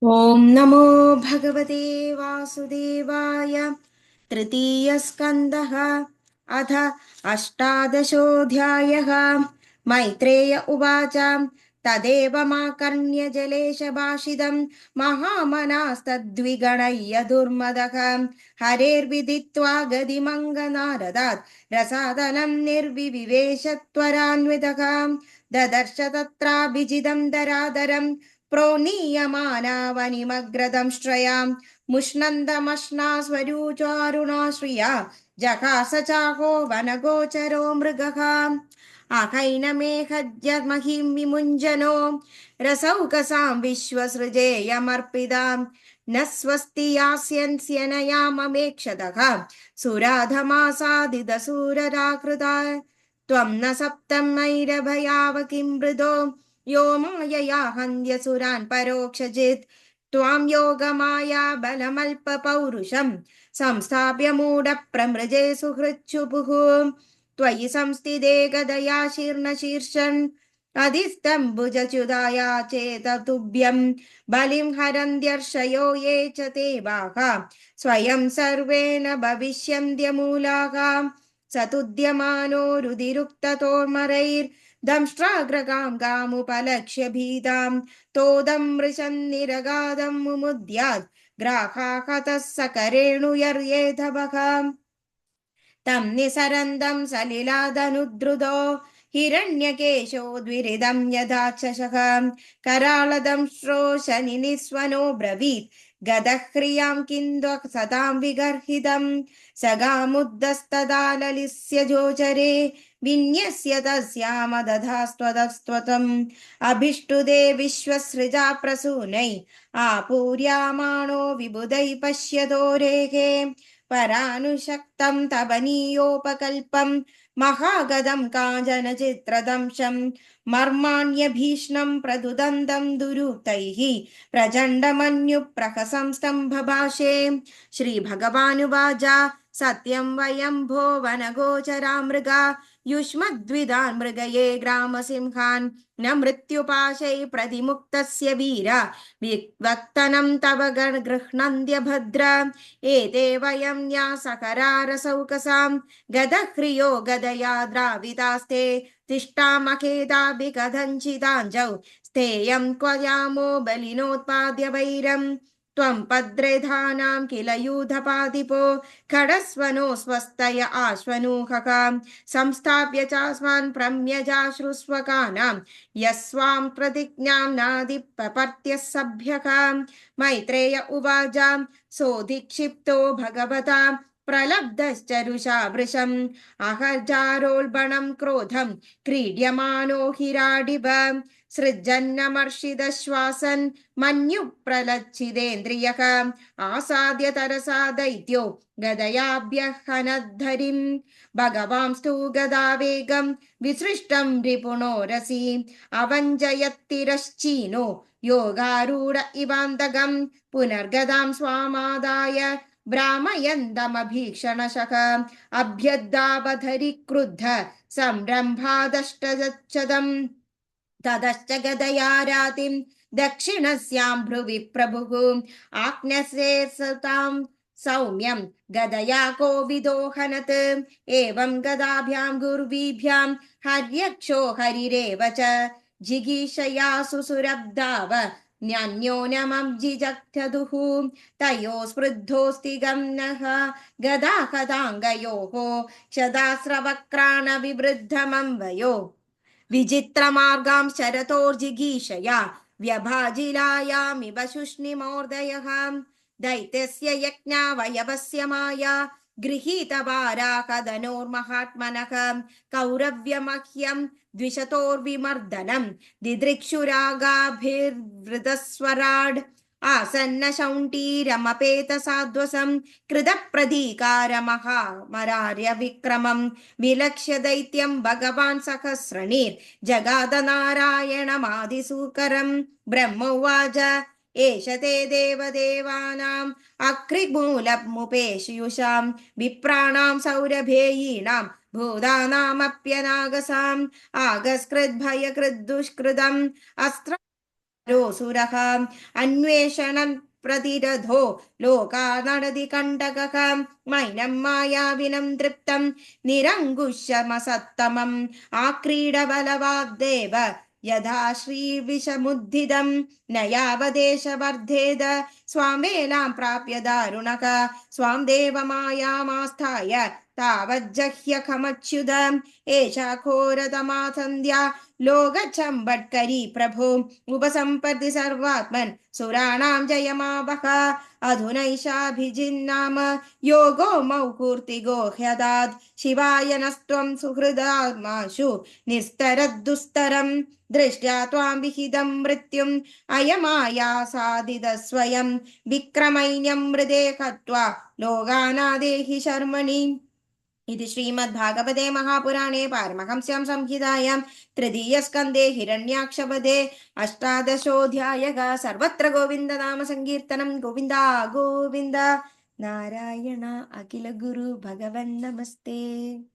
ॐ नमो भगवते वासुदेवाय। तृतीयस्कन्धः अथ अष्टादशोऽध्यायः। मैत्रेय उवाच तदेव माकर्ण्य जलेशभाषितं महामनास्तद्विगणय्य दुर्मदः हरेर्विदित्वा गदिमङ्गनारदात् रसादनं निर्विविवेशत्वरान्वितः ददर्श तत्राभिजिदं दरादरं प्रोनीयमानावनिमग्रदंष्ट्रयां मुष्णन्दमश्ना स्वरूचारुणाश्रिया जहास चाहो वनगोचरो मृगः अहैनमेहज्य महीं विमुञ्जनो रसौकसां विश्वसृजेयमर्पितां न स्वस्ति यास्यन्स्यनया ममेक्षतः सुराधमासादिदसूरराकृता त्वं न सप्तमैरभयाव किं मृदो यो मायया हन्त्यसुरान् परोक्षजित् त्वां योगमाया बलमल्पपौरुषं संस्थाप्य मूढप्रमृजे सुहृच्छुपुः त्वयि संस्थिते गदया शीर्णशीर्षन् अधिस्तम्भुजच्युताया चेततुभ्यं बलिं हरन्त्यर्षयो ये च ते बाहा स्वयं सर्वेण भविष्यन्त्यमूलाः सतुद्यमानो रुदिरुक्ततोर्मरैर्दंष्ट्राग्रगां गामुपलक्ष्य भीतां तोदं मृशन्निरगादं मुमुद्यात् ग्राहा हतः सकरेणुयर्येधवः तं निसरन्दं सलिलादनुद्रुतो हिरण्यकेशो द्विरिदं यदाक्षशः कराळदंष्ट्रो शनिनिस्वनो ब्रवीत् गदह्रियां किन्द्व सतां विगर्हितं सगामुद्धस्तदा ललिस्य जोचरे विन्यस्य तस्यामदधास्त्वदस्त्वतम् अभिष्टुदे विश्वसृजा प्रसूनै आपूर्यामाणो विबुधै पश्यतोरेः परानुशक्तं तपनीयोपकल्पं महागदं काञ्चनचित्रदंशं मर्माण्यभीष्णं प्रदुदन्तं दुरुक्तैः प्रचण्डमन्युप्रहसं स्तम्भभाषे। श्रीभगवानुवाच सत्यं वयं भो वनगोचरा मृगा युष्मद्विदान् मृगये ग्रामसिंहान् न मृत्युपाशै प्रतिमुक्तस्य वीर विवक्तनं तव गृह्णन्त्य भद्र एते वयं न्यासकरारसौकसां गदह्रियो गदया द्रावितास्ते तिष्ठामखेदाभिकथञ्चिताञ्जौ स्थेयं क्व यामो बलिनोत्पाद्य वैरं त्वं पद्रेधानां किल यूथपादिपो खडस्वनो स्वस्तय आश्वनूहः संस्थाप्य चास्मान् प्रम्यजाश्रुस्वकानां यस्वां प्रतिज्ञां नादिपपर्त्य सभ्यः मैत्रेय उवाच सोऽधिक्षिप्तो भगवता प्रलब्धश्चरुषा वृषम् अहजारोल्बणं क्रोधं क्रीड्यमानो हिराडिव सृजन्नमर्षिदश्वासन् मन्युप्रलच्छिदेन्द्रियः आसाद्य तरसा दैत्यो गदयाभ्यहनद्धरिम् भगवांस्तु गदावेगं विसृष्टं रिपुणोरसि अवञ्जयत्तिरश्चीनो योगारूढ इवान्तकं पुनर्गदां स्वामादाय भ्रामयन्दमभीक्षणशः अभ्यद्दावधरि क्रुद्ध संरम्भादष्टगच्छदम् ततश्च गदया रातिं दक्षिणस्यां भ्रुवि प्रभुः आज्ञसे सतां सौम्यं गदया कोविदोहनत् एवं गदाभ्यां गुर्वीभ्यां हर्यक्षो हरिरेव च जिगीषया सुसुरब्धाव न्यान्योन्यमब्जिजग्धदुः तयो स्पृद्धोऽस्ति गम्नः गदा कदाङ्गयोः क्षदास्रवक्राणविवृद्धमम्बयो विचित्रमार्गां शरतोर्जिगीषया व्यभाजिलायामिव शुष्णिमोर्दयः दैत्यस्य यज्ञावयवस्य माया गृहीतवाराकदनोर्महात्मनः कौरव्यमह्यं द्विषतोर्विमर्दनं दिदृक्षुरागाभिर्वृतस्वराड् आसन्नशौण्टीरमपेतसाध्वसं कृतप्रतीकारमहामरार्य विक्रमं विलक्ष्य दैत्यं भगवान् सहस्रनीर्जगादनारायणमादिसूकरं ब्रह्मोवाच एष ते देवदेवानाम् अकृमूलमुपेशयुषां विप्राणां सौरभेयीणां भूतानामप्यनागसाम् आगस्कृद्भयकृद्दुष्कृतम् अस्त्र रोऽसुरः अन्वेषणं प्रतिरथो लोकानडति कण्टकः मैनं मायाविनं तृप्तं निरङ्कुशमसत्तमम् आक्रीडबलवाग्देव यथा श्रीविषमुद्धिदं न यावदेश वर्धेद स्वां वेलां प्राप्य दारुणक स्वां देवमायामास्थाय तावज्जह्यखमच्युतम् एषा घोरतमा सन्ध्या लोकचम्बट्करी प्रभो उपसम्पत्ति सर्वात्मन् सुराणां जयमावह अधुनैषाभिजिन्नाम योगो मौहूर्तिगो ह्यदात् शिवाय नस्त्वं सुहृदात्माशु निस्तरद्दुस्तरम् दृष्ट्या त्वां विहितं मृत्युम् अयमायासादिद स्वयं विक्रमैन्यं मृदे हत्वा लोकानादेहि शर्मणि इति श्रीमद्भागवते महापुराणे पारमहंस्यां संहितायां तृतीयस्कन्धे हिरण्याक्षवधे अष्टादशोऽध्यायः सर्वत्र गोविन्दनाम संकीर्तनं गोविन्द गोविन्द नारायण अखिल गुरु भगवन् नमस्ते।